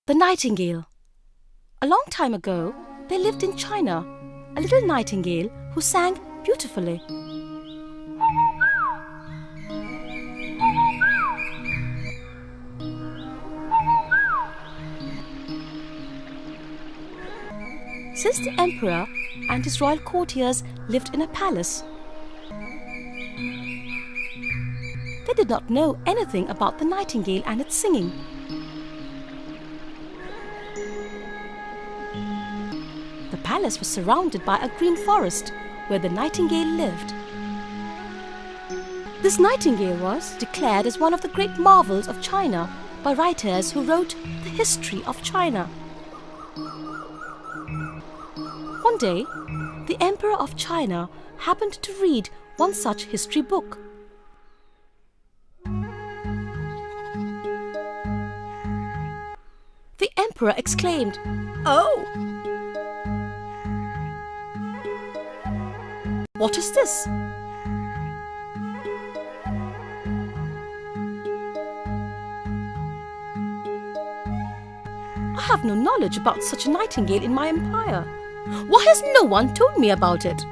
The Nightingale. A long time ago, there lived in China a little nightingale who sang beautifully. Since the emperor and his royal courtiers lived in a palace, they did not know anything about the nightingale and its singing. The palace was surrounded by a green forest where the nightingale lived. This nightingale was declared as one of the great marvels of China by writers who wrote the history of China. One day, the Emperor of China happened to read one such history book. The Emperor exclaimed, "Oh! What is this?" "I have no knowledge about such a nightingale in my empire. Why has no one told me about it?"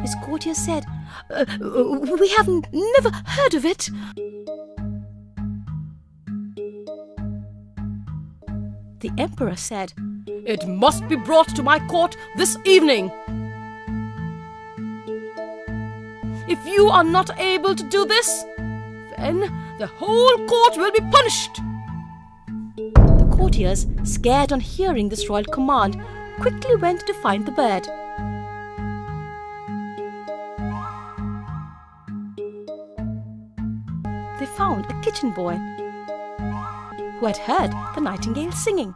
His courtiers said, "We have never heard of it." The emperor said, "It must be brought to my court this evening. If you are not able to do this, then the whole court will be punished." The courtiers, scared on hearing this royal command, quickly went to find the bird. They found a kitchen boy who had heard the nightingale singing.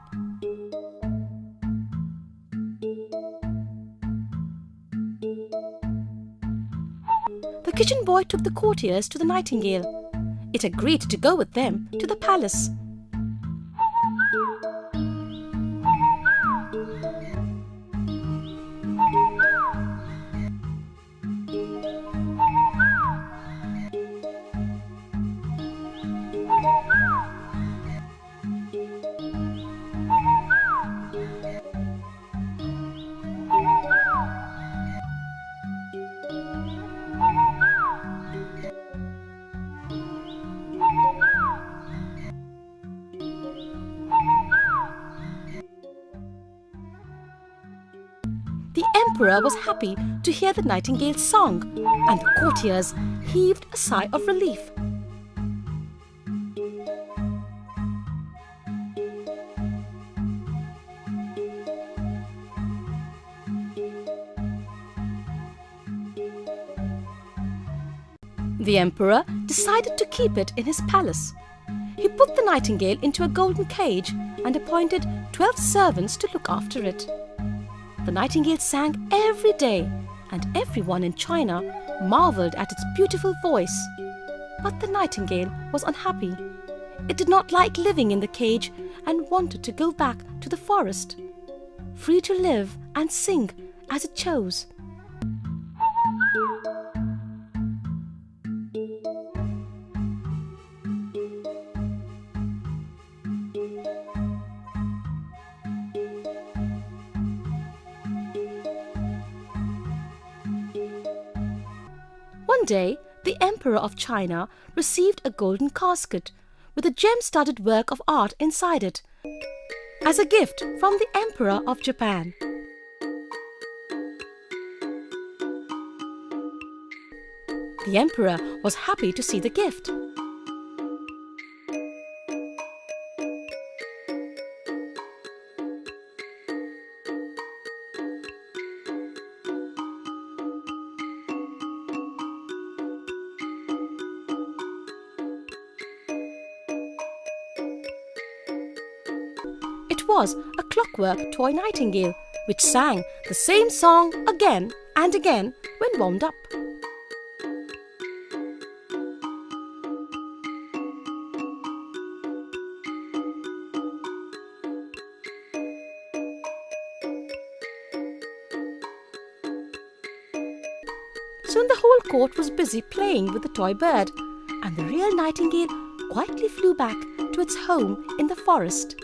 The kitchen boy took the courtiers to the nightingale. It agreed to go with them to the palace. The emperor was happy to hear the nightingale's song, and the courtiers heaved a sigh of relief. The emperor decided to keep it in his palace. He put the nightingale into a golden cage and appointed 12 servants to look after it. The nightingale sang every day, and everyone in China marveled at its beautiful voice. But the nightingale was unhappy. It did not like living in the cage and wanted to go back to the forest, free to live and sing as it chose. One day, the Emperor of China received a golden casket with a gem-studded work of art inside it as a gift from the Emperor of Japan. The Emperor was happy to see the gift. It was a clockwork toy nightingale which sang the same song again and again when wound up. Soon the whole court was busy playing with the toy bird, and the real nightingale quietly flew back to its home in the forest.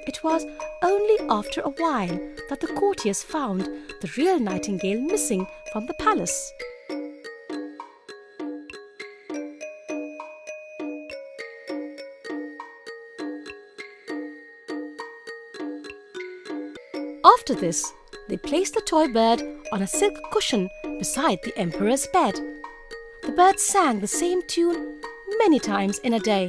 It was only after a while that the courtiers found the real nightingale missing from the palace. After this, they placed the toy bird on a silk cushion beside the emperor's bed. The bird sang the same tune many times in a day.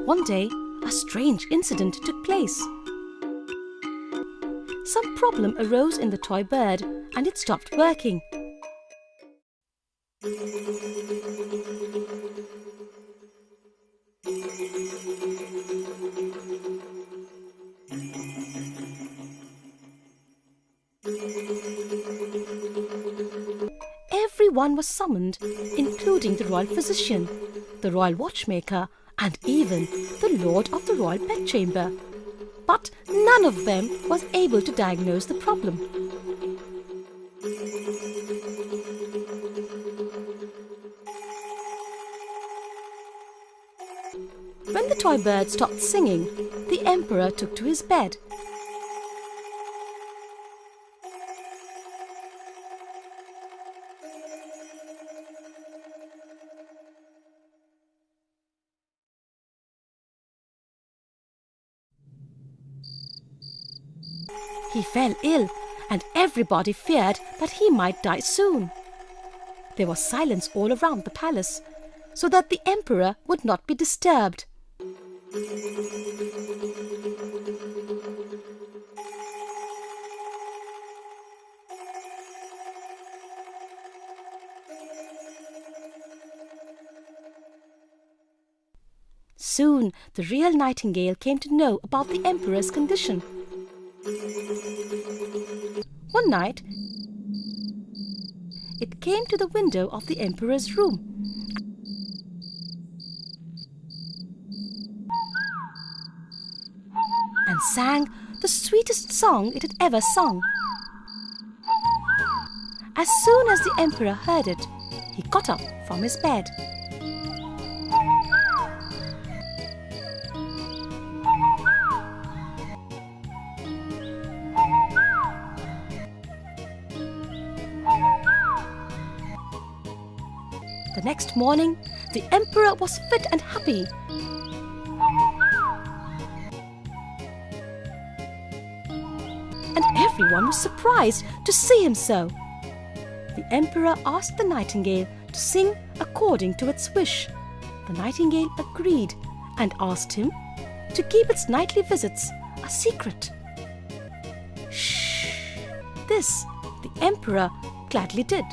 One day, a strange incident took place. Some problem arose in the toy bird and it stopped working. Everyone was summoned, including the royal physician, the royal watchmaker, and even the lord of the royal bedchamber. But none of them was able to diagnose the problem. When the toy bird stopped singing, the emperor took to his bed. He fell ill, and everybody feared that he might die soon. There was silence all around the palace, so that the emperor would not be disturbed. Soon the real nightingale came to know about the emperor's condition. One night, it came to the window of the emperor's room and sang the sweetest song it had ever sung. As soon as the emperor heard it, he got up from his bed. The next morning, the emperor was fit and happy. And everyone was surprised to see him so. The emperor asked the nightingale to sing according to its wish. The nightingale agreed and asked him to keep its nightly visits a secret. Shh! This the emperor gladly did.